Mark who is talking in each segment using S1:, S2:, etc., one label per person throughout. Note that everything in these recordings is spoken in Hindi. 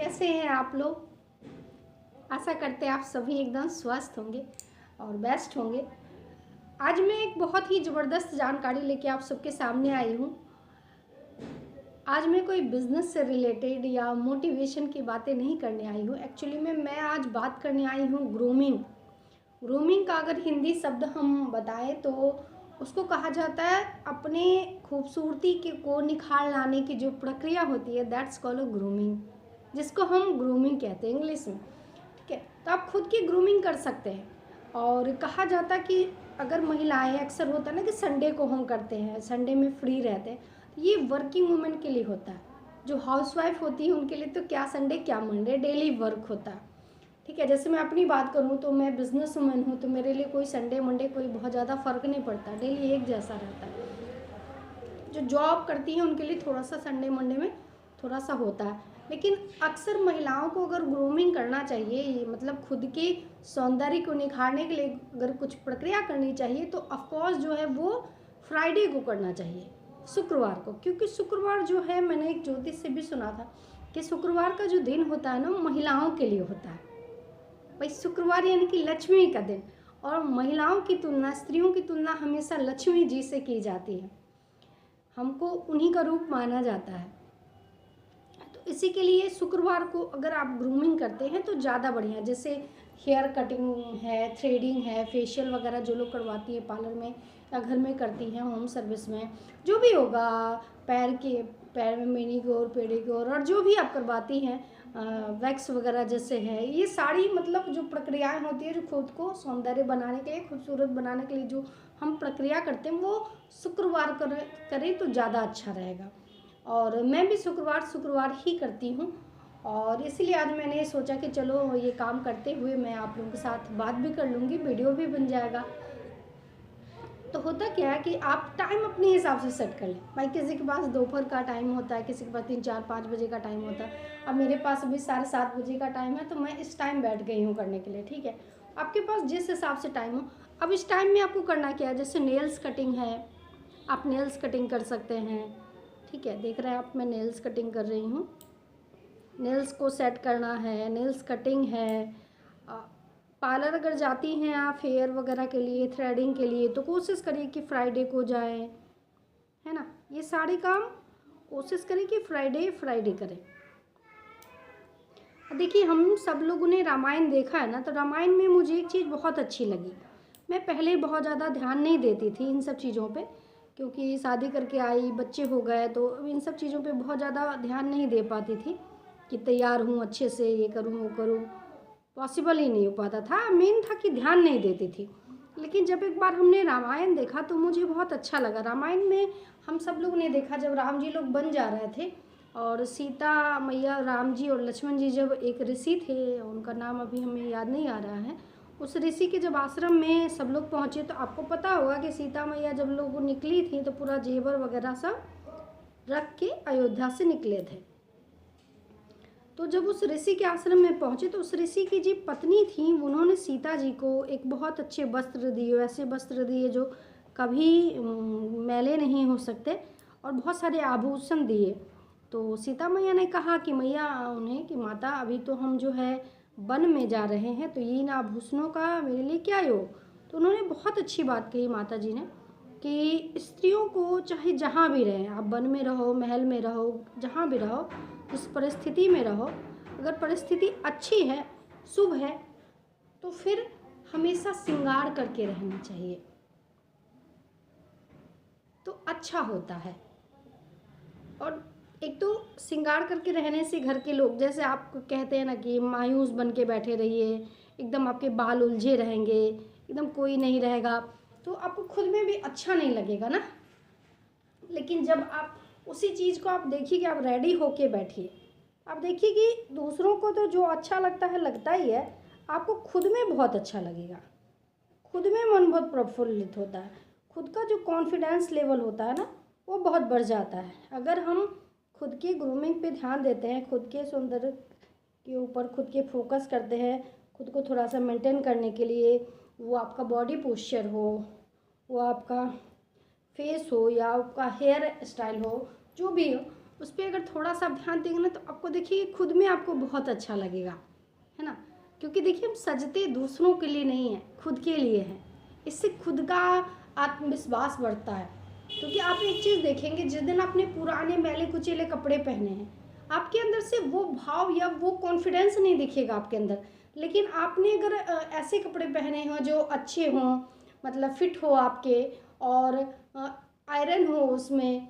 S1: कैसे हैं आप लोग। आशा करते हैं आप सभी एकदम स्वस्थ होंगे और बेस्ट होंगे। आज मैं एक बहुत ही ज़बरदस्त जानकारी लेके आप सबके सामने आई हूँ। आज मैं कोई बिज़नेस से रिलेटेड या मोटिवेशन की बातें नहीं करने आई हूँ। एक्चुअली में मैं आज बात करने आई हूँ ग्रूमिंग। ग्रूमिंग का अगर हिंदी शब्द हम बताएं तो उसको कहा जाता है अपने खूबसूरती के को निखार लाने की जो प्रक्रिया होती है, दैट्स कॉल्ड ग्रूमिंग, जिसको हम ग्रूमिंग कहते हैं इंग्लिश में। ठीक है, तो आप खुद की ग्रूमिंग कर सकते हैं। और कहा जाता है कि अगर महिलाएं, अक्सर होता है ना कि संडे को हम करते हैं, संडे में फ्री रहते हैं, तो ये वर्किंग वूमेन के लिए होता है। जो हाउसवाइफ होती है उनके लिए तो क्या संडे क्या मंडे डेली वर्क होता है। ठीक है, जैसे मैं अपनी बात करूँ तो मैं बिजनेस वूमेन हूँ, तो मेरे लिए कोई संडे मंडे कोई बहुत ज़्यादा फ़र्क नहीं पड़ता, डेली एक जैसा रहता है। जो जॉब करती हैं उनके लिए थोड़ा सा संडे मंडे में थोड़ा सा होता है। लेकिन अक्सर महिलाओं को अगर ग्रूमिंग करना चाहिए, मतलब खुद के सौंदर्य को निखारने के लिए अगर कुछ प्रक्रिया करनी चाहिए, तो ऑफकोर्स जो है वो फ्राइडे को करना चाहिए, शुक्रवार को। क्योंकि शुक्रवार जो है, मैंने एक ज्योतिष से भी सुना था कि शुक्रवार का जो दिन होता है ना, महिलाओं के लिए होता है। भाई शुक्रवार यानी कि लक्ष्मी का दिन, और महिलाओं की तुलना, स्त्रियों की तुलना हमेशा लक्ष्मी जी से की जाती है। हमको उन्हीं का रूप माना जाता है। तो इसी के लिए शुक्रवार को अगर आप ग्रूमिंग करते हैं तो ज़्यादा बढ़िया। जैसे हेयर कटिंग है, थ्रेडिंग है, फेशियल वगैरह जो लोग करवाती है पार्लर में या घर में करती हैं होम सर्विस में, जो भी होगा, पैर में मैनीक्योर पेडिक्योर और जो भी आप करवाती हैं, वैक्स वगैरह जैसे है, ये सारी मतलब जो प्रक्रियाएं होती है जो खुद को सौंदर्य बनाने के लिए, खूबसूरत बनाने के लिए जो हम प्रक्रिया करते हैं, वो शुक्रवार करें तो ज़्यादा अच्छा रहेगा। और मैं भी शुक्रवार ही करती हूँ, और इसीलिए आज मैंने सोचा कि चलो ये काम करते हुए मैं आप लोगों के साथ बात भी कर लूँगी, वीडियो भी बन जाएगा। तो होता क्या है कि आप टाइम अपने हिसाब से सेट कर लें। भाई किसी के पास दोपहर का टाइम होता है, किसी के पास 3-4-5 बजे का टाइम होता है। अब मेरे पास अभी 7:30 बजे का टाइम है, तो मैं इस टाइम बैठ गई हूँ करने के लिए। ठीक है, आपके पास जिस हिसाब से टाइम हो। अब इस टाइम में आपको करना क्या है, जैसे नेल्स कटिंग है, आप नेल्स कटिंग कर सकते हैं। ठीक है, देख रहे हैं आप, मैं नेल्स कटिंग कर रही हूँ। नेल्स को सेट करना है, नेल्स कटिंग है। पार्लर अगर जाती हैं आप हेयर वगैरह के लिए, थ्रेडिंग के लिए, तो कोशिश करिए कि फ्राइडे को जाएं, है ना। ये सारे काम कोशिश करें कि फ्राइडे करें। देखिए, हम सब लोगों ने रामायण देखा है ना, तो रामायण में मुझे एक चीज़ बहुत अच्छी लगी। मैं पहले बहुत ज़्यादा ध्यान नहीं देती थी इन सब चीज़ों पे, क्योंकि शादी करके आई, बच्चे हो गए, तो इन सब चीज़ों पे बहुत ज़्यादा ध्यान नहीं दे पाती थी कि तैयार हूँ अच्छे से, ये करूँ वो करूँ, पॉसिबल ही नहीं हो पाता था। मेन था कि ध्यान नहीं देती थी। लेकिन जब एक बार हमने रामायण देखा तो मुझे बहुत अच्छा लगा। रामायण में हम सब लोग ने देखा, जब राम जी लोग बन जा रहे थे और सीता मैया, राम जी और लक्ष्मण जी, जब एक ऋषि थे, उनका नाम अभी हमें याद नहीं आ रहा है, उस ऋषि के जब आश्रम में सब लोग पहुँचे, तो आपको पता होगा कि सीता मैया जब लोग निकली थी तो पूरा जेवर वगैरह सब रख के अयोध्या से निकले थे। तो जब उस ऋषि के आश्रम में पहुँचे तो उस ऋषि की जी पत्नी थी, उन्होंने सीता जी को एक बहुत अच्छे वस्त्र दिए, ऐसे वस्त्र दिए जो कभी मैले नहीं हो सकते, और बहुत सारे आभूषण दिए। तो सीता मैया ने कहा कि मैया उन्हें कि माता, अभी तो हम जो है वन में जा रहे हैं, तो ये इन आभूषणों का मेरे लिए क्या योग। तो उन्होंने बहुत अच्छी बात कही माता जी ने कि स्त्रियों को चाहे जहाँ भी रहें, आप वन में रहो, महल में रहो, जहाँ भी रहो, उस परिस्थिति में रहो, अगर परिस्थिति अच्छी है, शुभ है, तो फिर हमेशा श्रृंगार करके रहना चाहिए, तो अच्छा होता है। और एक तो श्रृंगार करके रहने से घर के लोग, जैसे आप कहते हैं ना कि मायूस बन के बैठे रहिए, एकदम आपके बाल उलझे रहेंगे, एकदम कोई नहीं रहेगा, तो आपको खुद में भी अच्छा नहीं लगेगा ना। लेकिन जब आप उसी चीज़ को आप देखिए कि आप रेडी होके बैठिए, आप देखिए कि दूसरों को तो जो अच्छा लगता है लगता ही है, आपको खुद में बहुत अच्छा लगेगा, खुद में मन बहुत प्रफुल्लित होता है, खुद का जो कॉन्फिडेंस लेवल होता है ना, वो बहुत बढ़ जाता है। अगर हम खुद की ग्रूमिंग पे ध्यान देते हैं, खुद के सौंदर्य के ऊपर खुद के फोकस करते हैं, खुद को थोड़ा सा मेंटेन करने के लिए, वो आपका बॉडी पोस्चर हो, वो आपका फेस हो या आपका हेयर स्टाइल हो, जो भी हो, उस पर अगर थोड़ा सा ध्यान देंगे ना तो आपको देखिए खुद में आपको बहुत अच्छा लगेगा, है ना। क्योंकि देखिए हम सजते दूसरों के लिए नहीं है, खुद के लिए हैं। इससे खुद का आत्मविश्वास बढ़ता है। क्योंकि आप एक चीज़ देखेंगे, जिस दिन आपने पुराने मैले कुचेले कपड़े पहने हैं, आपके अंदर से वो भाव या वो कॉन्फिडेंस नहीं दिखेगा आपके अंदर। लेकिन आपने अगर ऐसे कपड़े पहने हों जो अच्छे हों, मतलब फिट हो आपके, और आयरन हो उसमें,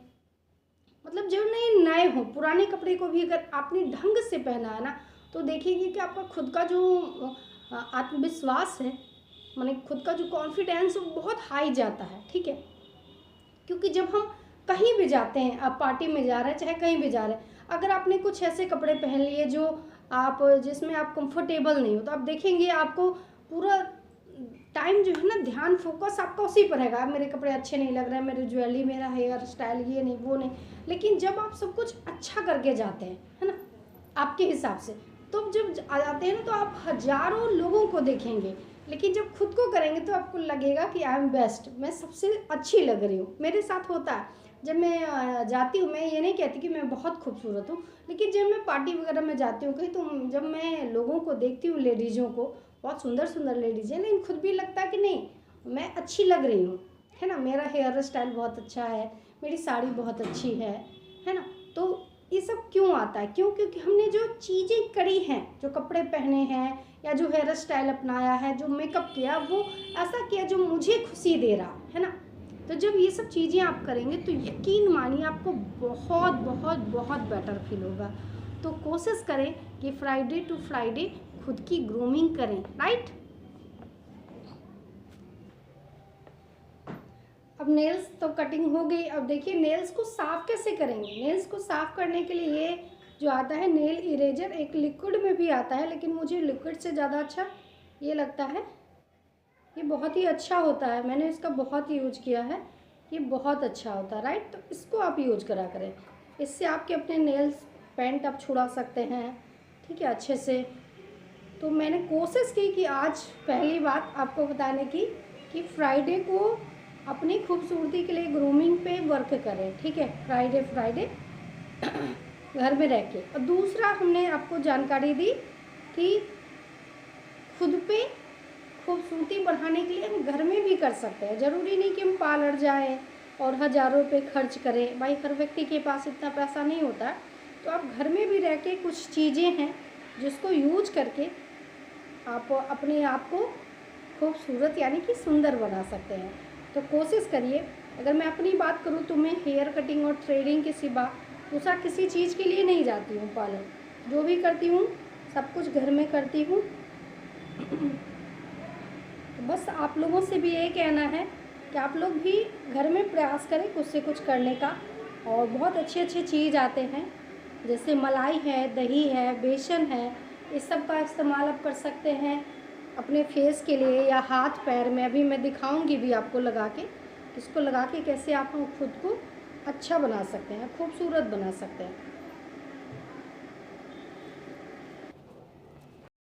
S1: मतलब जो नए हो, पुराने कपड़े को भी अगर आपने ढंग से पहना है ना, तो देखिए कि आपका खुद का जो आत्मविश्वास है, माने खुद का जो कॉन्फिडेंस है, वो बहुत हाई जाता है, ठीक है। क्योंकि जब हम कहीं भी जाते हैं, आप पार्टी में जा रहे हैं चाहे कहीं भी जा रहे हैं, अगर आपने कुछ ऐसे कपड़े पहन लिए जो आप जिसमें आप कंफर्टेबल नहीं हो, तो आप देखेंगे आपको पूरा टाइम जो है ना, ध्यान फोकस आपका उसी पर रहेगा। मेरे कपड़े अच्छे नहीं लग रहे हैं, मेरी ज्वेलरी, मेरा हेयर स्टाइल, ये नहीं वो नहीं। लेकिन जब आप सब कुछ अच्छा करके जाते हैं, है ना, आपके हिसाब से, तो जब आ जाते हैं ना तो आप हजारों लोगों को देखेंगे। लेकिन जब खुद को करेंगे तो आपको लगेगा कि आई एम बेस्ट, मैं सबसे अच्छी लग रही हूँ। मेरे साथ होता है, जब मैं जाती हूँ, मैं ये नहीं कहती कि मैं बहुत खूबसूरत हूँ, लेकिन जब मैं पार्टी वगैरह में जाती हूँ कहीं, तो जब मैं लोगों को देखती हूँ, लेडीज़ों को, बहुत सुंदर सुंदर लेडीज़ हैं, लेकिन खुद भी लगता है कि नहीं, मैं अच्छी लग रही हूँ, है ना, मेरा हेयर स्टाइल बहुत अच्छा है, मेरी साड़ी बहुत अच्छी है ना। तो ये सब क्यों आता है? क्यों? क्योंकि हमने जो चीज़ें करी हैं, जो कपड़े पहने हैं, या जो हेयर स्टाइल अपनाया है, जो मेकअप किया, वो ऐसा किया जो मुझे खुशी दे रहा है ना। तो जब ये सब चीज़ें आप करेंगे तो यकीन मानिए आपको बहुत बहुत बहुत बेटर फील होगा। तो कोशिश करें कि फ्राइडे टू फ्राइडे खुद की ग्रूमिंग करें, राइट। अब नेल्स तो कटिंग हो गई। अब देखिए नेल्स को साफ़ कैसे करेंगे। नेल्स को साफ़ करने के लिए ये जो आता है नेल इरेजर, एक लिक्विड में भी आता है, लेकिन मुझे लिक्विड से ज़्यादा अच्छा ये लगता है, ये बहुत ही अच्छा होता है, मैंने इसका बहुत यूज किया है, ये बहुत अच्छा होता है, राइट। तो इसको आप यूज करा करें, इससे आपके अपने नेल्स पेंट आप छुड़ा सकते हैं, ठीक है, अच्छे से। तो मैंने कोशिश की कि आज पहली बात आपको बताने की कि फ्राइडे को अपनी खूबसूरती के लिए ग्रूमिंग पे वर्क करें, ठीक है, फ्राइडे फ्राइडे घर में रह के। और दूसरा हमने आपको जानकारी दी कि खुद पे खूबसूरती बढ़ाने के लिए हम घर में भी कर सकते हैं। ज़रूरी नहीं कि हम पार्लर जाएं और हज़ारों रुपये खर्च करें, भाई हर व्यक्ति के पास इतना पैसा नहीं होता। तो आप घर में भी रह के कुछ चीज़ें हैं जिसको यूज करके आप अपने आप को खूबसूरत यानी कि सुंदर बना सकते हैं। तो कोशिश करिए। अगर मैं अपनी बात करूँ तो मैं हेयर कटिंग और थ्रेडिंग के सिवा दूसरा किसी चीज़ के लिए नहीं जाती हूँ पार्लर। जो भी करती हूँ सब कुछ घर में करती हूँ। तो बस आप लोगों से भी यही कहना है कि आप लोग भी घर में प्रयास करें कुछ से कुछ करने का। और बहुत अच्छे अच्छे चीज़ आते हैं, जैसे मलाई है, दही है, बेसन है, इस सब का इस्तेमाल आप कर सकते हैं अपने फेस के लिए या हाथ पैर में। अभी मैं दिखाऊंगी भी आपको लगा के, इसको लगा के कैसे आप खुद को अच्छा बना सकते हैं, खूबसूरत बना सकते हैं।